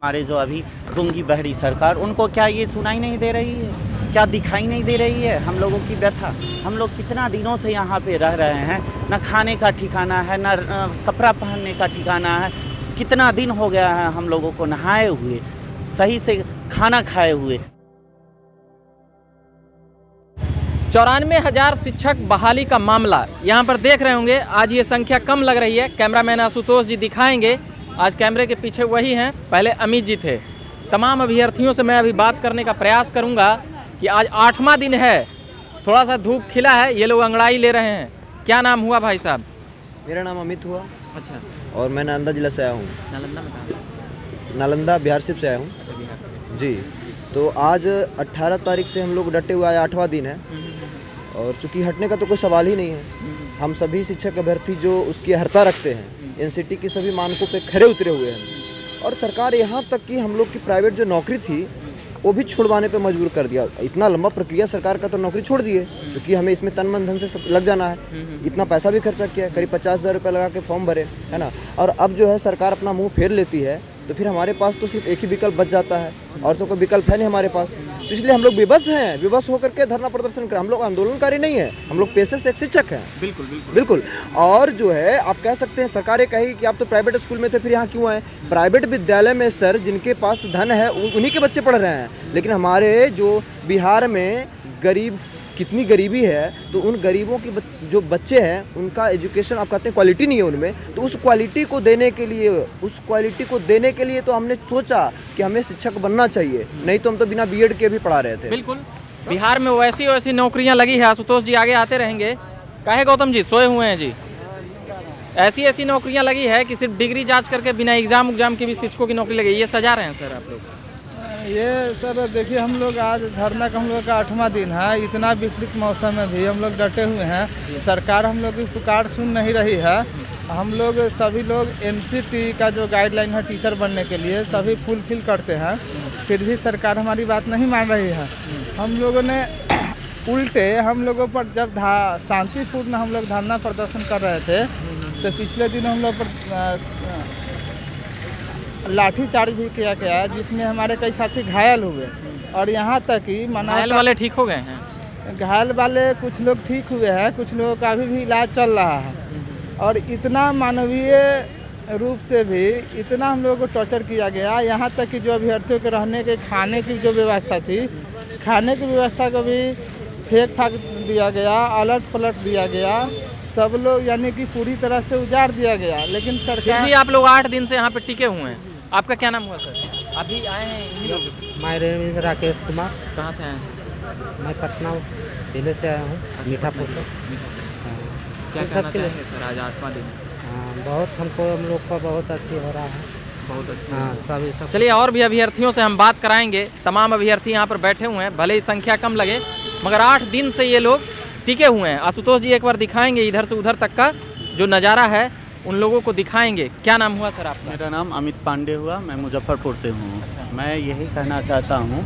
हमारे जो अभी गूंगी बहरी सरकार, उनको क्या ये सुनाई नहीं दे रही है, क्या दिखाई नहीं दे रही है हम लोगों की व्यथा। हम लोग कितना दिनों से यहाँ पे रह रहे हैं, न खाने का ठिकाना है, न कपड़ा पहनने का ठिकाना है। कितना दिन हो गया है हम लोगों को नहाए हुए, सही से खाना खाए हुए। 94,000 शिक्षक बहाली का मामला यहाँ पर देख रहे होंगे। आज ये संख्या कम लग रही है। कैमरामैन आशुतोष जी दिखाएंगे। आज कैमरे के पीछे वही हैं, पहले अमित जी थे। तमाम अभ्यर्थियों से मैं अभी बात करने का प्रयास करूँगा कि आज 8वां दिन है, थोड़ा सा धूप खिला है, ये लोग अंगड़ाई ले रहे हैं। क्या नाम हुआ भाई साहब? मेरा नाम अमित हुआ। अच्छा, और मैं नालंदा जिला से आया हूँ। नालंदा में कहाँ? नालंदा बिहार से आया हूँ। अच्छा, बिहार से। जी, तो आज 18 तारीख से हम लोग डटे हुए आए, 8वां दिन है। और चूँकि हटने का तो कोई सवाल ही नहीं है। हम सभी शिक्षक अभ्यर्थी जो उसकी हर्ता रखते हैं, एनसीटी की सभी मानकों पे खरे उतरे हुए हैं। और सरकार यहाँ तक कि हम लोग की प्राइवेट जो नौकरी थी वो भी छुड़वाने पे मजबूर कर दिया। इतना लंबा प्रक्रिया सरकार का, तो नौकरी छोड़ दिए, क्योंकि हमें इसमें तन मन धन से सब लग जाना है। इतना पैसा भी खर्चा किया, करीब 50,000 रुपये लगा के फॉर्म भरे, है ना। और अब जो है सरकार अपना मुंह फेर लेती है, तो फिर हमारे पास तो सिर्फ एक ही विकल्प बच जाता है, और तो कोई विकल्प है नहीं हमारे पास। तो इसलिए हम लोग विवश हैं, विवश होकर के धरना प्रदर्शन करें। हम लोग आंदोलनकारी नहीं है, हम लोग पेशे से एक शिक्षक हैं। बिल्कुल बिल्कुल बिल्कुल। और जो है आप कह सकते हैं, सरकार ये कही कि आप तो प्राइवेट स्कूल में थे, फिर यहाँ क्यों आए? प्राइवेट विद्यालय में सर जिनके पास धन है उन्हीं के बच्चे पढ़ रहे हैं। लेकिन हमारे जो बिहार में गरीब, कितनी गरीबी है, तो उन गरीबों की जो बच्चे हैं उनका एजुकेशन, आप कहते हैं क्वालिटी नहीं है उनमें। तो उस क्वालिटी को देने के लिए तो हमने सोचा कि हमें शिक्षक बनना चाहिए, नहीं तो हम तो बिना बीएड के भी पढ़ा रहे थे। बिल्कुल। बिहार में वैसी नौकरियां लगी है। आशुतोष जी आगे आते रहेंगे। काहे गौतम जी सोए हुए हैं जी? ऐसी नौकरियां लगी है कि सिर्फ डिग्री जांच करके बिना एग्जाम की भी शिक्षकों की नौकरी लगी। ये सजा रहे हैं सर आप लोग? ये सर देखिए, हम लोग आज धरना का हम लोग का 8वां दिन है। इतना विपरीत मौसम में भी हम लोग डटे हुए हैं। सरकार हम लोग की पुकार सुन नहीं रही है। हम लोग सभी लोग एनसीटी का जो गाइडलाइन है टीचर बनने के लिए सभी फुलफिल करते हैं, फिर भी सरकार हमारी बात नहीं मान रही है। हम लोगों ने उल्टे हम लोगों पर जब शांतिपूर्ण हम लोग धरना प्रदर्शन कर रहे थे, तो पिछले दिन हम लोग पर लाठीचार्ज भी किया गया, जिसमें हमारे कई साथी घायल हुए। और यहाँ तक कि घायल वाले ठीक हो गए हैं? घायल वाले कुछ लोग ठीक हुए हैं, कुछ लोगों का अभी भी इलाज चल रहा है। और इतना मानवीय रूप से भी इतना हम लोगों को टॉर्चर किया गया, यहाँ तक कि जो अभ्यर्थियों के रहने के, खाने की जो व्यवस्था थी, खाने की व्यवस्था को भी फेंक फाक दिया गया, अलट पलट दिया गया। सब लोग यानी कि पूरी तरह से उजाड़ दिया गया। लेकिन सरकार भी, आप लोग 8 दिन से यहाँ पे टिके हुए हैं। आपका क्या नाम हुआ सर? अभी आए हैं? मैं राकेश कुमार। कहाँ से आए हैं? मैं पटना जिले से आया हूँ, मीठापुर से। क्या कहना चाहेंगे सर, आज 8वां दिन? बहुत हम लोग का बहुत अच्छी हो रहा है, बहुत अच्छा। हाँ सब। चलिए, और भी अभ्यर्थियों से हम बात कराएंगे। तमाम अभ्यर्थी यहाँ पर बैठे हुए हैं, भले ही संख्या कम लगे, मगर 8 दिन से ये लोग टिके हुए हैं। आशुतोष जी एक बार दिखाएंगे इधर से उधर तक का जो नज़ारा है, उन लोगों को दिखाएंगे। क्या नाम हुआ सर आपका? मेरा नाम अमित पांडे हुआ, मैं मुजफ्फरपुर से हूँ। अच्छा। मैं यही कहना चाहता हूँ,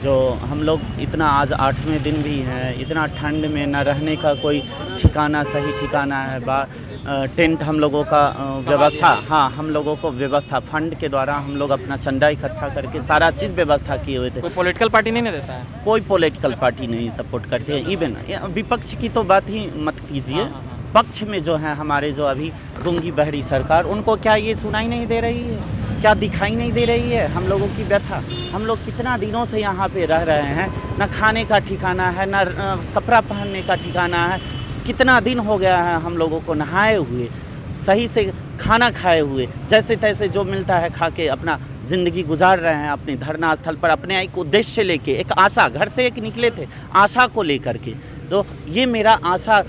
जो हम लोग इतना आज 8वें दिन भी हैं, इतना ठंड में न रहने का कोई ठिकाना, सही ठिकाना है। टेंट हम लोगों का व्यवस्था, हाँ हम लोगों को व्यवस्था फंड के द्वारा हम लोग अपना चंदा इकट्ठा करके सारा चीज़ व्यवस्था किए हुए थे। कोई पॉलिटिकल पार्टी नहीं देता है? कोई पॉलिटिकल पार्टी नहीं सपोर्ट करते हैं। इवन विपक्ष की तो बात ही मत कीजिए, पक्ष में जो है हमारे जो अभी गूंगी बहरी सरकार, उनको क्या ये सुनाई नहीं दे रही है, क्या दिखाई नहीं दे रही है हम लोगों की व्यथा। हम लोग कितना दिनों से यहाँ पे रह रहे हैं, न खाने का ठिकाना है, न कपड़ा पहनने का ठिकाना है। कितना दिन हो गया है हम लोगों को नहाए हुए, सही से खाना खाए हुए, जैसे तैसे जो मिलता है खा के अपना ज़िंदगी गुजार रहे हैं। अपने धरना स्थल पर अपने एक उद्देश्य लेके, एक आशा, घर से एक निकले थे आशा को लेकर के। तो ये मेरा आशा,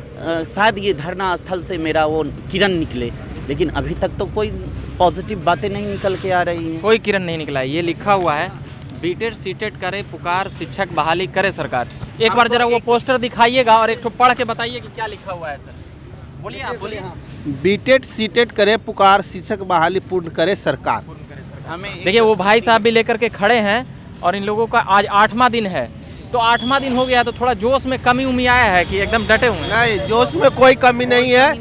शायद ये धरना स्थल से मेरा वो किरण निकले, लेकिन अभी तक तो कोई पॉजिटिव बातें नहीं निकल के आ रही हैं। कोई किरण नहीं निकला है। ये लिखा हुआ है, बीटेड सीटेड करे पुकार, शिक्षक बहाली करे सरकार। एक बार जरा वो पोस्टर दिखाइएगा और एक ठो पढ़ के बताइए कि क्या लिखा हुआ है सर। बोलिए, आप बोलिए। बीटेड सीटेड करे पुकार, शिक्षक बहाली पूर्ण करे सरकार। हमें देखिए, वो भाई साहब भी लेकर के खड़े हैं, और इन लोगों का आज 8वां दिन है। तो 8वां दिन हो गया, तो थोड़ा जोश में कमी उमी आया है कि एकदम डटे हुए हैं? नहीं, जोश में कोई कमी नहीं है।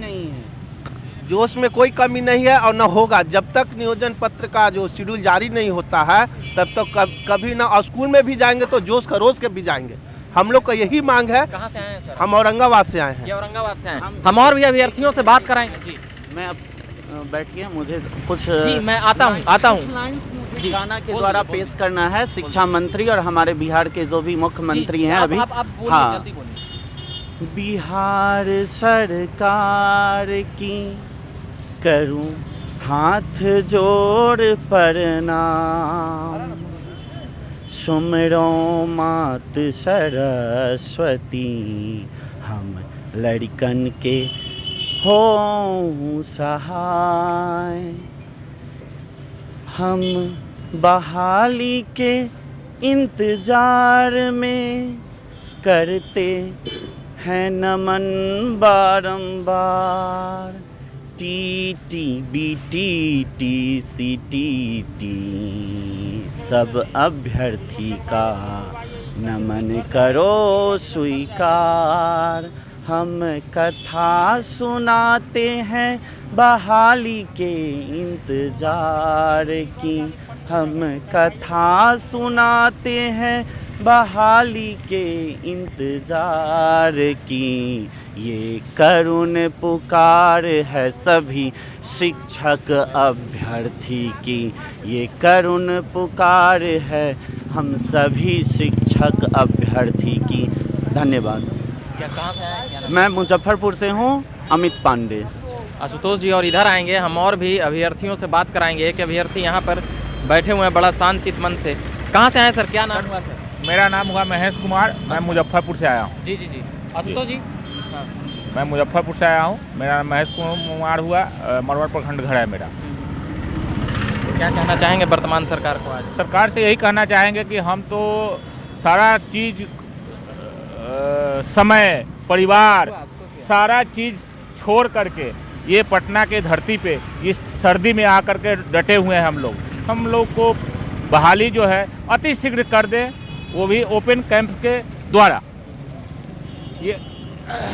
जोश में कोई कमी नहीं है और न होगा। जब तक नियोजन पत्र का जो शेड्यूल जारी नहीं होता है तब तक कभी ना, और स्कूल में भी जाएंगे तो जोश खरोश के भी जाएंगे। हम लोग का यही मांग है। कहाँ से आए हैं सर? हम औरंगाबाद से आए हैं। ये औरंगाबाद से आए हैं। हम और भी अभ्यर्थियों से बात कराएंगे। जी मैं अब बैठिए, मुझे कुछ जी मैं आता हूँ कुछ लाइन्स मुझे गाना के द्वारा पेश करना है। शिक्षा मंत्री और हमारे बिहार के जो भी मुख्यमंत्री हैं अभी। आप बोलिए, हाँ। जल्दी बोलिए। बिहार सरकार की करूं हाथ जोड़ प्रणाम, सुमरो मात सरस्वती, हम लड़कन के हो सहाय। हम बहाली के इंतजार में करते हैं नमन बारंबार। T B T C T सब अभ्यर्थी का नमन करो स्वीकार। हम कथा सुनाते हैं बहाली के इंतजार की, हम कथा सुनाते हैं बहाली के इंतजार की। ये करुण पुकार है सभी शिक्षक अभ्यर्थी की, ये करुण पुकार है हम सभी शिक्षक अभ्यर्थी की। धन्यवाद। क्या कहाँ से आए हैं? मैं मुजफ्फरपुर से हूँ, अमित पांडे। आशुतोष जी और इधर आएंगे, हम और भी अभ्यर्थियों से बात कराएंगे। एक अभ्यर्थी यहाँ पर बैठे हुए हैं बड़ा शांतचित्त मन से। कहाँ से आए सर? क्या नाम हुआ सर? मेरा नाम हुआ महेश कुमार। मैं मुजफ्फरपुर से आया हूँ। जी। आशुतोष जी? मैं मुजफ्फरपुर से आया हूँ। मेरा नाम महेश कुमार हुआ। मरवर प्रखंड घर है मेरा। क्या कहना चाहेंगे वर्तमान सरकार को? आज सरकार से यही कहना चाहेंगे कि हम तो सारा चीज़, समय, परिवार, सारा चीज़ छोड़ करके ये पटना के धरती पे इस सर्दी में आकर के डटे हुए हैं। हम लोग को बहाली जो है अति शीघ्र कर दें, वो भी ओपन कैंप के द्वारा। ये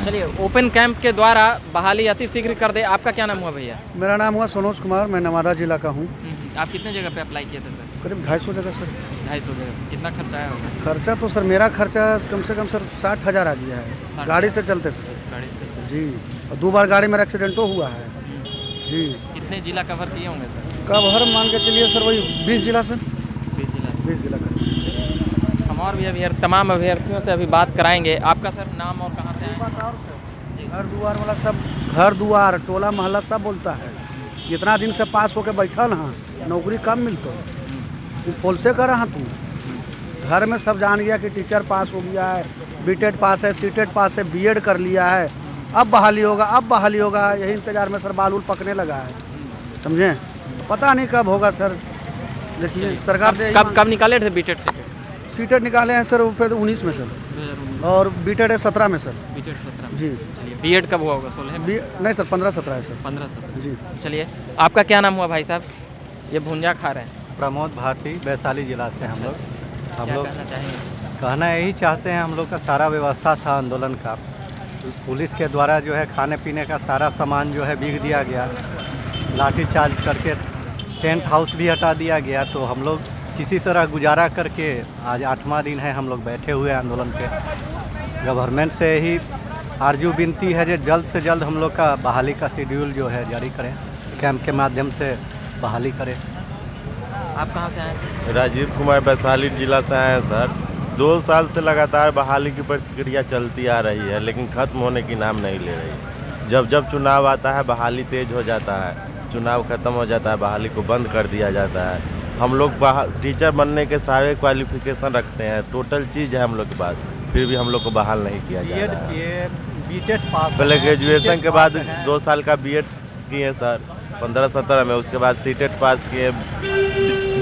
चलिए, ओपन कैंप के द्वारा बहाली अति शीघ्र कर दे। आपका क्या नाम हुआ भैया? मेरा नाम हुआ सोनोज कुमार, मैं नवादा जिला का हूँ। आप कितने जगह पे अप्लाई किए थे सर? करीब 250 जगह सर। 250 जगह से। कितना खर्चा आया होगा? खर्चा तो सर मेरा खर्चा कम से कम सर 60,000 आ गया है। गाड़ी से चलते थे सर। गाड़ी से? जी, और 2 बार गाड़ी मेरा एक्सीडेंटो हुआ है। जी। कितने जिला कवर किए होंगे सर? कवर मान के चलिए सर वही 20 जिला से। 20 जिला से। 20 जिला का। हम और भी तमाम अभ्यर्थियों से अभी बात कराएंगे। आपका सर नाम और कहाँ से आए? घर दुआर वाला सब, घर दुआर टोला मोहल्ला सब बोलता है इतना दिन से पास होके बैठल हाँ, नौकरी कम मिलता तू फोल से कर रहा तू। घर में सब जान गया कि टीचर पास हो गया है, बीटेड पास है, सीटेड पास है, बीएड कर लिया है, अब बहाली होगा, अब बहाली होगा। यही इंतजार में सर बाल उल पकने लगा है, समझे। पता नहीं कब होगा सर। देखिए सरकार से कब निकाले थे बीटेड से? सीटेड निकाले हैं सर फिर 19 में सर, और बीटेड है 17 में सर। बीटेड 17 जी। चलिए, बीएड कब हुआ होगा? 16 में? नहीं सर 15-17 है सर। 15-17 जी। चलिए, आपका क्या नाम हुआ भाई साहब? ये भुंजा खा रहे हैं। प्रमोद भारती, वैशाली जिला से हम लोग। कहना चाहेंगे? कहना यही चाहते हैं, हम लोग का सारा व्यवस्था था आंदोलन का, पुलिस के द्वारा जो है खाने पीने का सारा सामान जो है बिक दिया गया, लाठीचार्ज करके टेंट हाउस भी हटा दिया गया। तो हम लोग किसी तरह गुजारा करके आज 8वां दिन है हम लोग बैठे हुए आंदोलन पे। गवर्नमेंट से यही आरजू विनती है कि जल्द से जल्द हम लोग का बहाली का शेड्यूल जो है जारी करें, कैंप के माध्यम से बहाली करें। आप कहाँ से आए सर? राजीव कुमार, वैशाली जिला से आए हैं सर। 2 साल से लगातार बहाली की प्रक्रिया चलती आ रही है, लेकिन ख़त्म होने की नाम नहीं ले रही। जब चुनाव आता है बहाली तेज हो जाता है, चुनाव ख़त्म हो जाता है बहाली को बंद कर दिया जाता है। हम लोग टीचर बनने के सारे क्वालिफिकेशन रखते हैं, टोटल चीज़ है हम लोग के पास, फिर भी हम लोग को बहाल नहीं किया जा रहा है। बीटेड पास, पहले ग्रेजुएशन के बाद 2 साल का बीएड किए सर 15-17 में, उसके बाद सीटेड पास किए,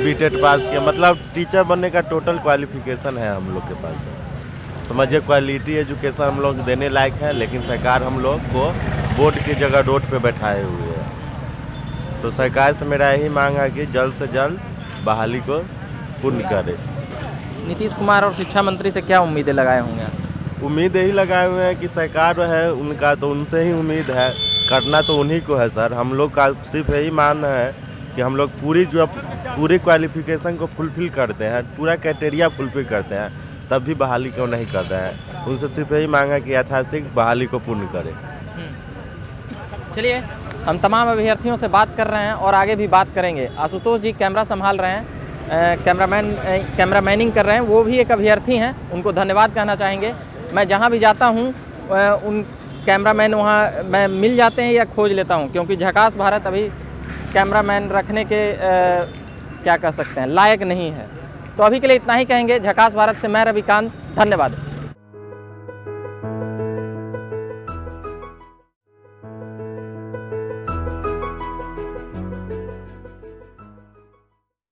बीटेड पास किए, मतलब टीचर बनने का टोटल क्वालिफिकेशन है हम लोग के पास। समझिए क्वालिटी एजुकेशन हम लोग देने लायक है, लेकिन सरकार हम लोग को बोर्ड की जगह रोड पे बैठाए हुए है। तो सरकार से मेरा यही मांग है कि जल्द से जल्द बहाली को पूर्ण करे। नीतीश कुमार और शिक्षा मंत्री से क्या उम्मीदें लगाए होंगे? उम्मीद यही लगाए हुए हैं कि सरकार है उनका, तो उनसे ही उम्मीद है, करना तो उन्हीं को है सर। हम लोग का सिर्फ यही मानना है कि हम लोग पूरी क्वालिफिकेशन को फुलफिल करते हैं, पूरा क्राइटेरिया फुलफिल करते हैं, तब भी बहाली क्यों नहीं करते हैं। उनसे सिर्फ यही मांगा कि यथाशीघ्र बहाली को पूर्ण करें। चलिए, हम तमाम अभ्यर्थियों से बात कर रहे हैं और आगे भी बात करेंगे। आशुतोष जी कैमरा संभाल रहे हैं, कैमरामैनिंग कर रहे हैं, वो भी एक अभ्यर्थी हैं, उनको धन्यवाद कहना चाहेंगे। मैं जहाँ भी जाता हूँ उन कैमरामैन वहाँ मैं मिल जाते हैं या खोज लेता हूँ, क्योंकि झकास भारत अभी कैमरामैन रखने के क्या कह सकते हैं लायक नहीं है। तो अभी के लिए इतना ही कहेंगे। झकास भारत से मैं रविकांत, धन्यवाद।